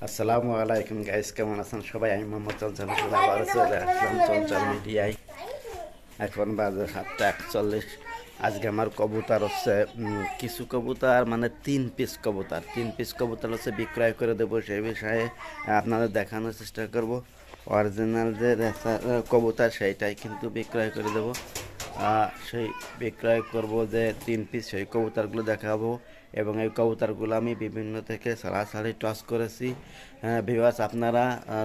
আসসালামু আলাইকুম গাইস, কেমন আছেন সবাই? আমি মোহাম্মদ চঞ্চল হোসেন, আবার চলে আসলাম চঞ্চল মিডিয়ায়। এখন বাজে 7:41। আজকে আমার কবুতর হচ্ছে কিছু কবুতর, মানে 3 পিস কবুতর হচ্ছে বিক্রয় করে দেবো। সেই বিষয়ে আপনাদের দেখানোর চেষ্টা করব। অরিজিনাল যে কবুতর সেইটাই কিন্তু বিক্রয় করে দেবো। সেই বিক্রয় করব যে 3 পিস, সেই কবুতরগুলো দেখাবো। এবং এই কবুতরগুলো আমি বিভিন্ন থেকে সারাসারি টস করেছি। ভিউয়ার্স, আপনারা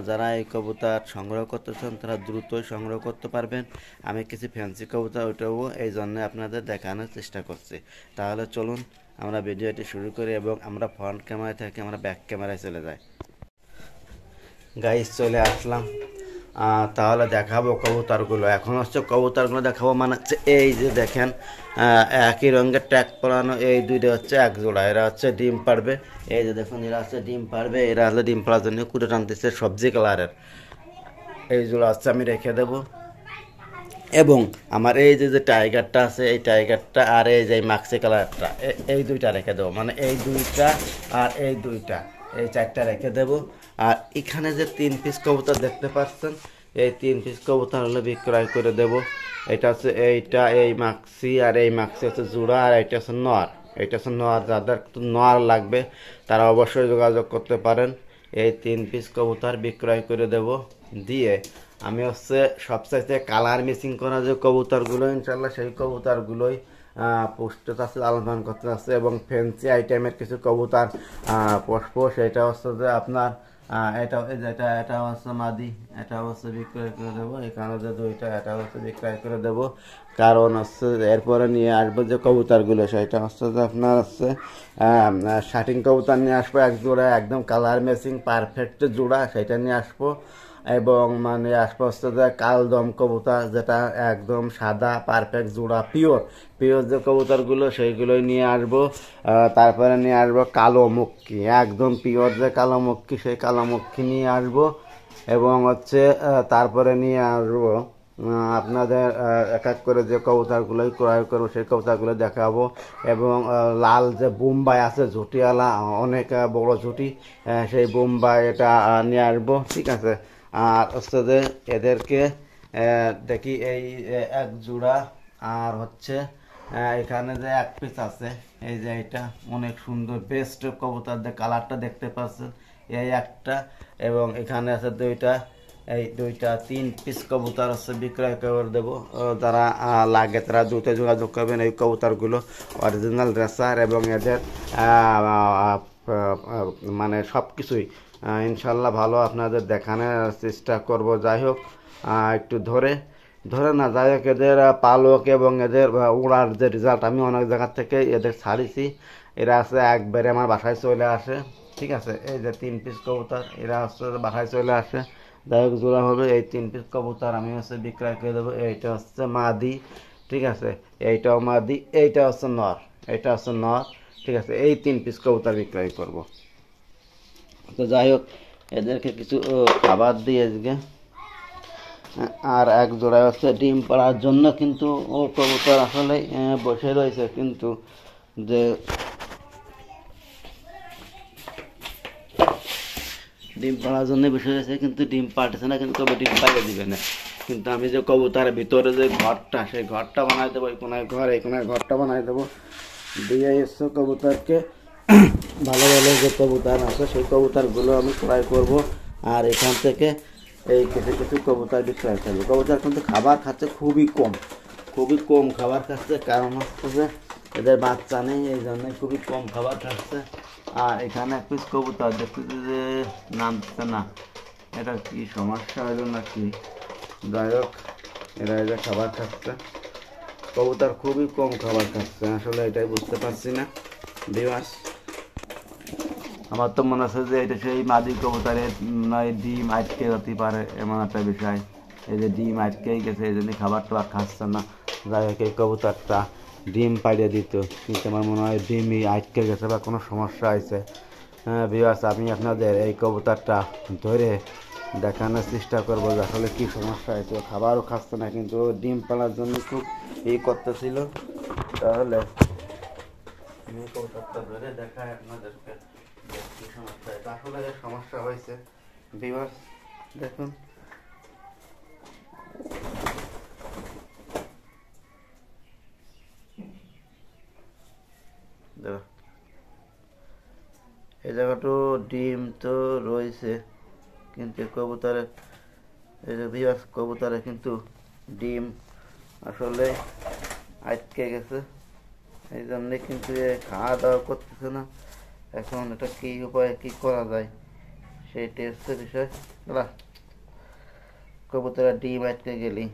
যারা এই কবুতর সংগ্রহ করতে চান তারা দ্রুতই সংগ্রহ করতে পারবেন। আমি কিছু ফ্যান্সি কবুতর উঠাবো, এই জন্য আপনাদের দেখানোর চেষ্টা করছি। তাহলে চলুন আমরা ভিডিওটি শুরু করি এবং আমরা ফ্রন্ট ক্যামেরা থেকে আমরা ব্যাক ক্যামেরায় চলে যাই। গাইস, চলে আসলাম। তাহলে দেখাবো কবুতরগুলো। এখন হচ্ছে কবুতরগুলো দেখাবো, মানে হচ্ছে এই যে দেখেন, একই রঙের ট্যাগ পরানো এই দুইটা হচ্ছে এক জোড়া। এরা হচ্ছে ডিম পারবে। এই যে দেখুন, এরা হচ্ছে ডিম পারবে। এরা হলে ডিম পাড়ার জন্য কুটে টানতেছে সবজি কালারের। এই জোড়া হচ্ছে আমি রেখে দেবো। এবং আমার এই যে টাইগারটা আছে, এই টাইগারটা আর এই যে মাক্সি কালারটা, এই দুইটা রেখে দেবো। মানে এই দুইটা আর এই দুইটা, এই চারটা রেখে দেবো। আর এখানে যে 3 পিস কবুতর দেখতে পাচ্ছেন, এই 3 পিস কবুতর হলে বিক্রয় করে দেব। এটা হচ্ছে এইটা, এই মাক্সি আর এই মাক্সি হচ্ছে জোড়া, আর এইটা হচ্ছে নর। এইটা হচ্ছে নর। যাদের নর লাগবে তারা অবশ্যই যোগাযোগ করতে পারেন। এই 3 পিস কবুতর বিক্রয় করে দেব। দিয়ে আমি হচ্ছে সবচাইতে কালার মিসিং করা যে কবুতরগুলো, ইনশাল্লাহ সেই কবুতরগুলোই পোস্টে আছে, লালন করতে আছে। এবং ফ্যান্সি আইটেমের কিছু কবুতর পুষবো। সেটা হচ্ছে যে আপনার এটা হচ্ছে মাদি, এটা হচ্ছে বিক্রয় করে দেবো। এখানে যে দুইটা, এটা হচ্ছে বিক্রয় করে দেবো। কারণ হচ্ছে এরপরে নিয়ে আসবো যে কবুতরগুলো, সেটা হচ্ছে যে আপনার হচ্ছে শার্টিং কবুতর নিয়ে আসবো এক জোড়া, একদম কালার ম্যাচিং পারফেক্ট জোড়া, সেটা নিয়ে আসবো। এবং মানে আশপাশে যে কালদম কবুতর, যেটা একদম সাদা পারফেক্ট জোড়া, পিওর পিওর যে কবুতরগুলো, সেইগুলোই নিয়ে আসবো। তারপরে নিয়ে আসবো কালো মক্কি, একদম পিওর যে কালো মক্কি, সেই কালো মক্কি নিয়ে আসবো। এবং হচ্ছে তারপরে নিয়ে আসবো আপনাদের এক এক করে যে কবুতরগুলোই ক্রয় করবো, সেই কবুতরগুলো দেখাবো। এবং লাল যে বোম্বাই আছে ঝুটিওয়ালা, অনেক বড় ঝুটি, সেই বোম্বাই এটা নিয়ে আসবো। ঠিক আছে। আর হচ্ছে যে এদেরকে দেখি এই এক জোড়া। আর হচ্ছে এখানে যে 1 পিস আছে, এই যে এটা অনেক সুন্দর বেস্ট কবুতর, কালারটা দেখতে পাচ্ছেন, এই একটা। এবং এখানে আছে দুইটা, এই দুইটা 3 পিস কবুতর হচ্ছে বিক্রয় করে দেবো। যারা লাগে তারা দ্রুত যোগাযোগ করবেন। এই কবুতরগুলো অরিজিনাল রেসার এবং এদের মানে সব কিছুই ইনশাল্লাহ ভালো আপনাদের দেখানোর চেষ্টা করব। যাই হোক, একটু ধরে ধরে না, যাই হোক, এদের পালক এবং এদের উড়ার যে রেজাল্ট আমি অনেক জায়গা থেকে এদের ছাড়িছি। এরা আছে একবারে আমার বাসায় চলে আসে। ঠিক আছে। এই যে 3 পিস কবুতর, এরা হচ্ছে বাসায় চলে আসে। যাই হোক, জোড়া হবে এই 3 পিস কবুতর আমি হচ্ছে বিক্রয় করে দেবো। এইটা হচ্ছে মাদি। ঠিক আছে। এইটাও মাদি, এইটা হচ্ছে নর, এটা হচ্ছে নর। ঠিক আছে। এই 3 পিস কবুতর বিক্রয় করব। তো যাই হোক, এদেরকে কিছু খাবার দিই আজকে। আর এক জোড়া হচ্ছে ডিম পাড়ার জন্য, কিন্তু ও কবুতর আসলে বসে রয়েছে, কিন্তু যে ডিম পাড়ার জন্য বসে রয়েছে, কিন্তু ডিম পাড়তেছে না, কিন্তু তবে ডিম পাড়িয়ে দিবে না। কিন্তু আমি যে কবুতরের ভিতরে যে ঘরটা, সেই ঘরটা বানাই দেবো। এই কোনায় ঘর, এই কোনায় ঘরটা বানাই দেবো। দিয়ে এসে কবুতরকে ভালো ভালো যে কবুতর আছে সেই কবুতরগুলো আমি ক্রয় করব। আর এখান থেকে এই কিছু কিছু কবুতর বিক্রয় করবো। কবুতর কিন্তু খাবার খাচ্ছে খুবই কম, খুবই কম খাবার খাচ্ছে। কারণ হচ্ছে যে এদের বাচ্চা নেই, এই জন্য খুবই কম খাবার খাচ্ছে। আর এখানে 1 পিস কবুতর দেখতেছি যে নামছে না, এটা কি সমস্যা হলো নাকি? যাই হোক, এরা এই যে খাবার খাচ্ছে, কবুতর খুবই কম খাবার খাচ্ছে, আসলে এটাই বুঝতে পারছি না ভিউয়ার্স। আমার তো মনে হচ্ছে যে এটা সেই মাদি কবুতরের নয় ডিম আটকে যেতে পারে, এমন একটা বিষয়। এই যে ডিম আটকেই গেছে, এই জন্য খাবার টাবার খাচ্ছে না। যাই হোক, এই কবুতরটা ডিম পাড়িয়ে দিত, কিন্তু আমার মনে হয় ডিমই আটকে গেছে বা কোনো সমস্যা হয়েছে। হ্যাঁ ভিউয়ার্স, আমি আপনাদের এই কবুতরটা ধরে দেখানোর চেষ্টা করবো যে আসলে কী সমস্যা হয়েছে। খাবারও খাচ্ছে না, কিন্তু ডিম পাড়ার জন্য খুব করতেছিল। তাহলে আমি কবুতরটা ধরে দেখাই আপনাদেরকে। কি সমস্যা, এটা আসলে যে সমস্যা হয়েছে ভিউয়ার্স দেখুন। দেখো এই জায়গাটা ডিম তো রয়েছে, কিন্তু কবুতরের এই যে ভিউয়ার্স কবুতরে কিন্তু ডিম আসলে আটকে গেছে, এই জন্যে কিন্তু খাওয়া দাওয়া করতেছে না। এখন এটা কি উপায়ে কি করা যায় সেইটাই হচ্ছে বিষয়। কবুতরের ডিম আটকে গেলি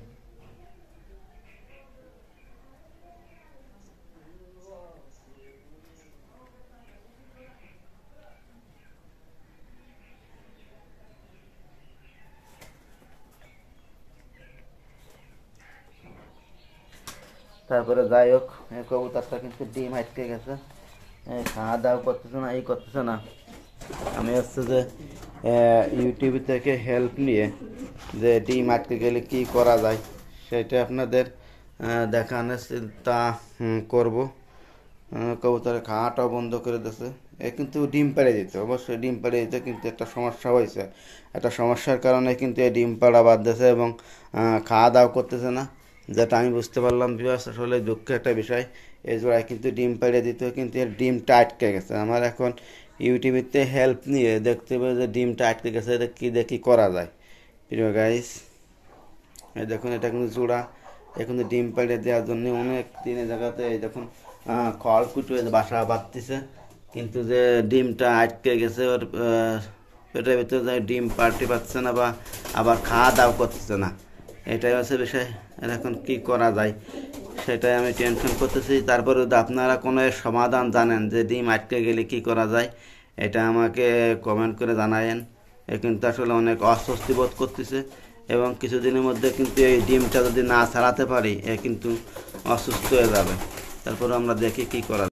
তারপরে যাই হোক এই কবুতরটা কিন্তু ডিম আটকে গেছে, খাওয়া দাওয়া করতেছে না, এই করতেছে না। আমি হচ্ছে যে ইউটিউব থেকে হেল্প নিয়ে যে ডিম আটকে গেলে কি করা যায় সেটা আপনাদের দেখানোর চিন্তা করব। কবুতরের খাওয়াটাও বন্ধ করে দিয়েছে, এ কিন্তু ডিম পেড়ে দিত, অবশ্যই ডিম পেড়ে দিতে, কিন্তু একটা সমস্যা হয়েছে। একটা সমস্যার কারণে কিন্তু এই ডিম পাড়া বাদ দিয়েছে এবং খাওয়া দাওয়া করতেছে না, যেটা আমি বুঝতে পারলাম ভিউয়ার্স। আসলে দুঃখের একটা বিষয়, এই জোড়ায় কিন্তু ডিম পেড়ে দিত, কিন্তু এর ডিমটা আটকে গেছে। আমার এখন ইউটিউবেতে হেল্প নিয়ে দেখতে পাই যে ডিমটা আটকে গেছে, এটা কী দেখি করা যায় প্রিয় গাইস। এই দেখুন এটা কিন্তু জোড়া, এখন ডিম পেড়ে দেওয়ার জন্য অনেক দিনের জায়গাতে এই দেখুন খড়কুটো বাসা বাঁধতেছে, কিন্তু যে ডিমটা আটকে গেছে ওর পেটের ভিতরে যায়, ডিম পাড়তে পারছে না বা আবার খাওয়া দাওয়া করতেছে না। এটাই হচ্ছে বিষয়, এখন কি করা যায় সেটাই আমি টেনশন করতেছি। তারপরে যদি আপনারা কোনো এর সমাধান জানেন যে ডিম আটকে গেলে কি করা যায়, এটা আমাকে কমেন্ট করে জানায়েন। এ কিন্তু আসলে অনেক অস্বস্তি বোধ করতেছে এবং কিছুদিনের মধ্যে কিন্তু এই ডিমটা যদি না ছাড়াতে পারি এ কিন্তু অসুস্থ হয়ে যাবে। তারপরে আমরা দেখি কি করা যায়।